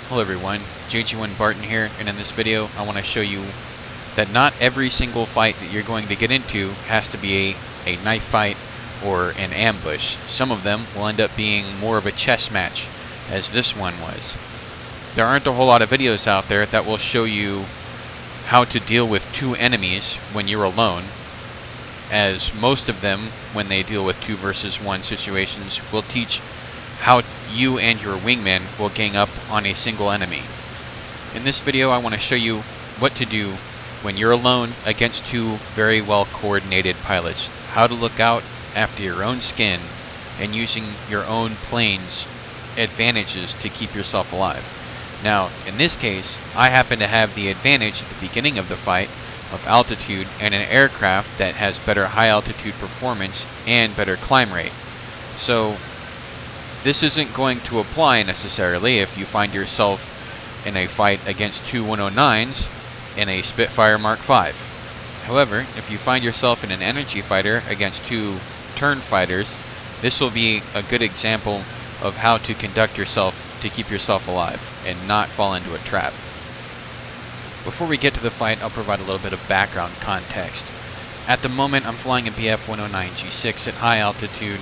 Hello everyone, JG1 Barton here, and in this video I want to show you that not every single fight that you're going to get into has to be a knife fight or an ambush. Some of them will end up being more of a chess match, as this one was. There aren't a whole lot of videos out there that will show you how to deal with two enemies when you're alone, as most of them, when they deal with 2 versus 1 situations, will teach how you and your wingman will gang up on a single enemy. In this video I want to show you what to do when you're alone against 2 very well coordinated pilots, how to look out after your own skin and using your own plane's advantages to keep yourself alive. Now in this case I happen to have the advantage at the beginning of the fight of altitude and an aircraft that has better high altitude performance and better climb rate. So this isn't going to apply necessarily if you find yourself in a fight against 2 109s in a Spitfire Mark V. However, if you find yourself in an energy fighter against 2 turn fighters, this will be a good example of how to conduct yourself to keep yourself alive and not fall into a trap. Before we get to the fight, I'll provide a little bit of background context. At the moment, I'm flying a BF-109 G6 at high altitude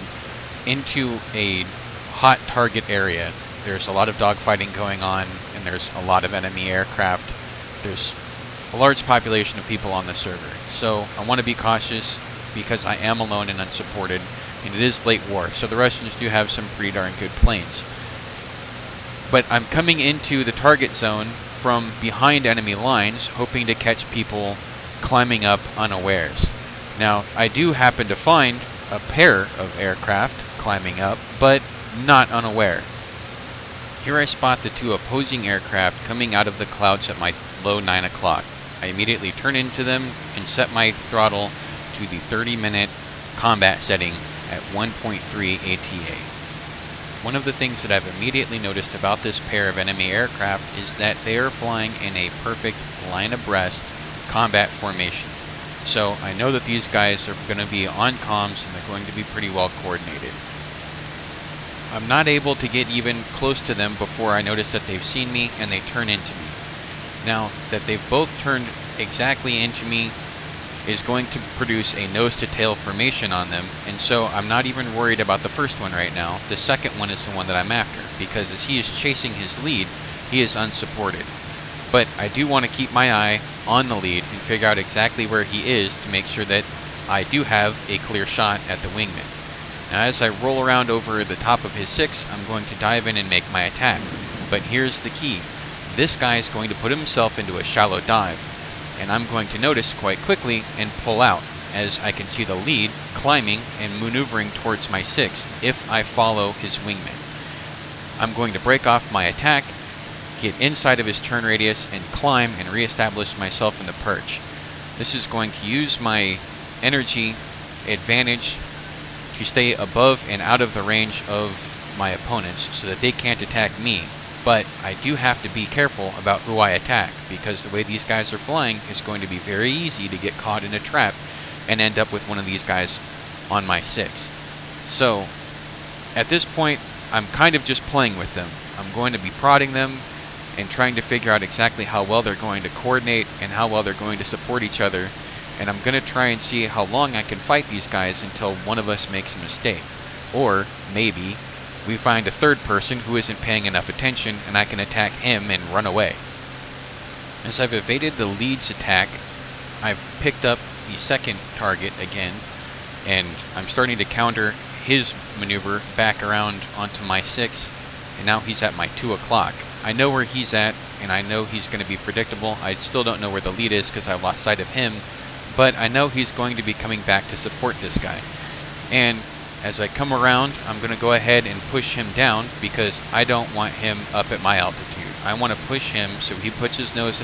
into a hot target area. There's a lot of dogfighting going on, and there's a lot of enemy aircraft. There's a large population of people on the server. So I want to be cautious because I am alone and unsupported, and it is late war, so the Russians do have some pretty darn good planes. But I'm coming into the target zone from behind enemy lines, hoping to catch people climbing up unawares. Now, I do happen to find a pair of aircraft climbing up, but not unaware. Here I spot the 2 opposing aircraft coming out of the clouds at my low 9 o'clock. I immediately turn into them and set my throttle to the 30-minute combat setting at 1.3 ATA. One of the things that I've immediately noticed about this pair of enemy aircraft is that they are flying in a perfect line abreast combat formation. So I know that these guys are going to be on comms and they're going to be pretty well coordinated. I'm not able to get even close to them before I notice that they've seen me and they turn into me. Now that they've both turned exactly into me is going to produce a nose to tail formation on them, and so I'm not even worried about the first one right now. The second one is the one that I'm after, because as he is chasing his lead, he is unsupported. But I do want to keep my eye on the lead and figure out exactly where he is to make sure that I do have a clear shot at the wingman. Now as I roll around over the top of his 6, I'm going to dive in and make my attack. But here's the key. This guy is going to put himself into a shallow dive, and I'm going to notice quite quickly and pull out as I can see the lead climbing and maneuvering towards my 6 if I follow his wingman. I'm going to break off my attack, get inside of his turn radius, and climb and reestablish myself in the perch. This is going to use my energy advantage to stay above and out of the range of my opponents so that they can't attack me. But I do have to be careful about who I attack, because the way these guys are flying is going to be very easy to get caught in a trap and end up with one of these guys on my 6. So at this point I'm kind of just playing with them. I'm going to be prodding them and trying to figure out exactly how well they're going to coordinate and how well they're going to support each other, and I'm going to try and see how long I can fight these guys until one of us makes a mistake. Or maybe we find a third person who isn't paying enough attention and I can attack him and run away. As I've evaded the lead's attack, I've picked up the second target again, and I'm starting to counter his maneuver back around onto my 6, and now he's at my 2 o'clock. I know where he's at, and I know he's going to be predictable. I still don't know where the lead is because I lost sight of him, but I know he's going to be coming back to support this guy. And as I come around, I'm going to go ahead and push him down because I don't want him up at my altitude. I want to push him so he puts his nose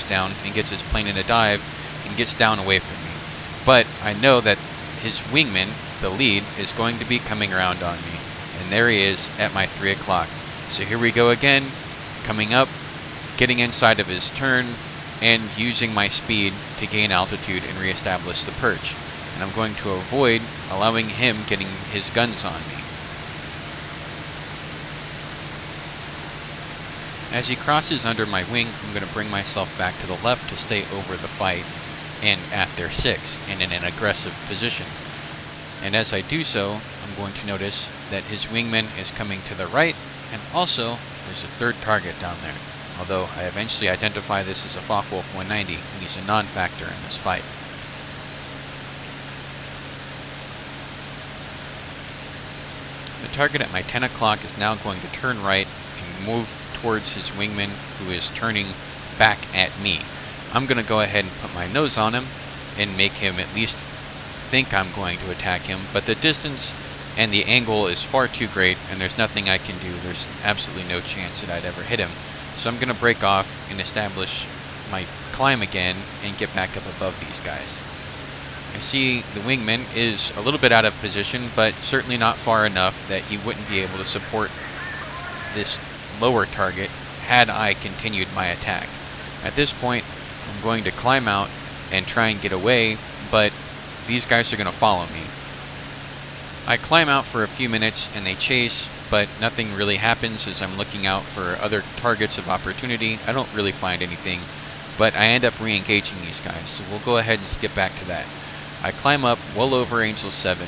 down and gets his plane in a dive and gets down away from me. But I know that his wingman, the lead, is going to be coming around on me. And there he is at my 3 o'clock. So here we go again, coming up, getting inside of his turn, and using my speed to gain altitude and reestablish the perch. And I'm going to avoid allowing him getting his guns on me. As he crosses under my wing, I'm going to bring myself back to the left to stay over the fight and at their 6 and in an aggressive position. And as I do so, I'm going to notice that his wingman is coming to the right, and also there's a third target down there. Although I eventually identify this as a Focke-Wulf 190, and he's a non-factor in this fight. The target at my 10 o'clock is now going to turn right and move towards his wingman, who is turning back at me. I'm going to go ahead and put my nose on him and make him at least think I'm going to attack him, but the distance and the angle is far too great, and there's nothing I can do. There's absolutely no chance that I'd ever hit him. So I'm going to break off and establish my climb again and get back up above these guys. I see the wingman is a little bit out of position, but certainly not far enough that he wouldn't be able to support this lower target had I continued my attack. At this point, I'm going to climb out and try and get away, but these guys are going to follow me. I climb out for a few minutes and they chase, but nothing really happens as I'm looking out for other targets of opportunity. I don't really find anything, but I end up re-engaging these guys, so we'll go ahead and skip back to that. I climb up well over Angel 7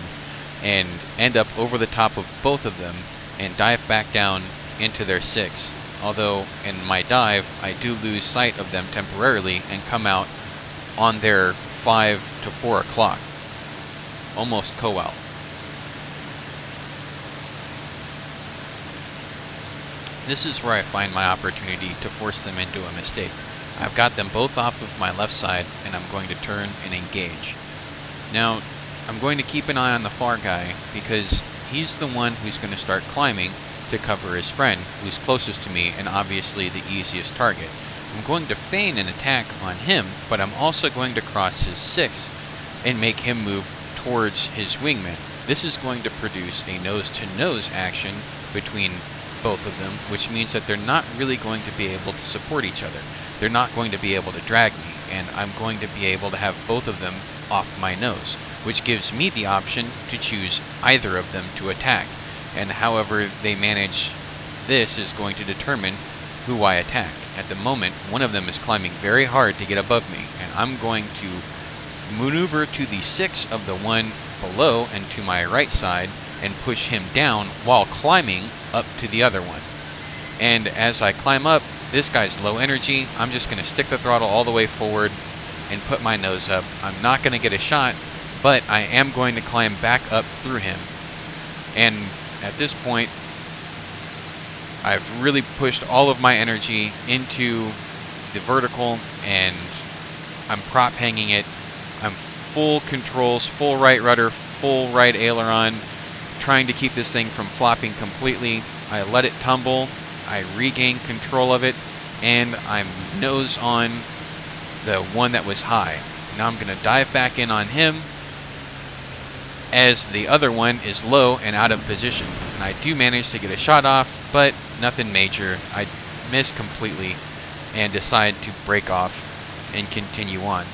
and end up over the top of both of them and dive back down into their 6. Although in my dive, I do lose sight of them temporarily and come out on their 5 to 4 o'clock, almost co-out. This is where I find my opportunity to force them into a mistake. I've got them both off of my left side, and I'm going to turn and engage. Now, I'm going to keep an eye on the far guy, because he's the one who's going to start climbing to cover his friend, who's closest to me and obviously the easiest target. I'm going to feign an attack on him, but I'm also going to cross his 6 and make him move towards his wingman. This is going to produce a nose-to-nose action between both of them, which means that they're not really going to be able to support each other. They're not going to be able to drag me, and I'm going to be able to have both of them off my nose, which gives me the option to choose either of them to attack. And however they manage this is going to determine who I attack. At the moment, one of them is climbing very hard to get above me, and I'm going to maneuver to the 6 of the one below and to my right side and push him down while climbing up to the other one. And as I climb up, this guy's low energy. I'm just going to stick the throttle all the way forward and put my nose up. I'm not going to get a shot, but I am going to climb back up through him. And at this point, I've really pushed all of my energy into the vertical, and I'm prop hanging it. I'm full controls, full right rudder, full right aileron, trying to keep this thing from flopping completely. I let it tumble, I regain control of it, and I'm nose on the one that was high. Now I'm going to dive back in on him as the other one is low and out of position. And I do manage to get a shot off, but nothing major. I miss completely and decide to break off and continue on.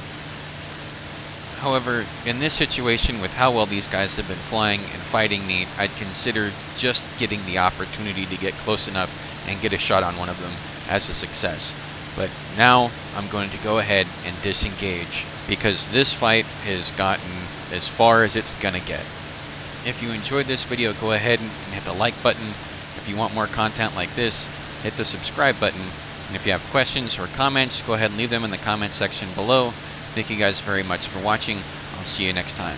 However, in this situation, with how well these guys have been flying and fighting me, I'd consider just getting the opportunity to get close enough and get a shot on one of them as a success. But now I'm going to go ahead and disengage, because this fight has gotten as far as it's gonna get. If you enjoyed this video, go ahead and hit the like button. If you want more content like this, hit the subscribe button. And if you have questions or comments, go ahead and leave them in the comment section below. Thank you guys very much for watching. I'll see you next time.